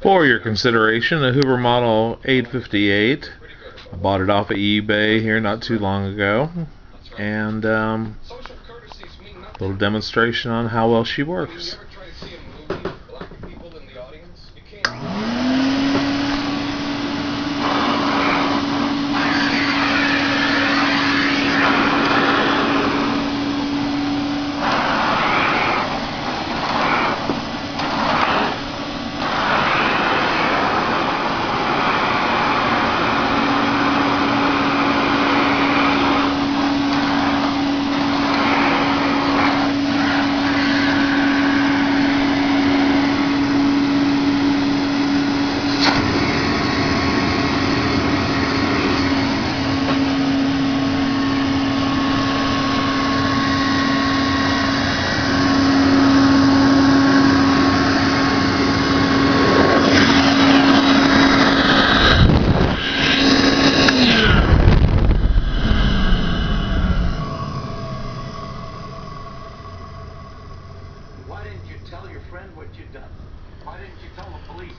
For your consideration, a Hoover Model 858. I bought it off of eBay here not too long ago, and little demonstration on how well she works.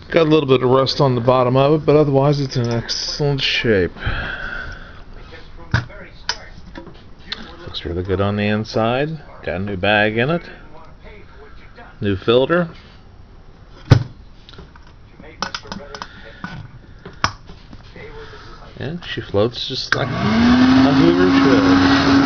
Got a little bit of rust on the bottom of it, but otherwise it's in excellent shape. Looks really good on the inside. Got a new bag in it. New filter. And she floats just like a Hoover should.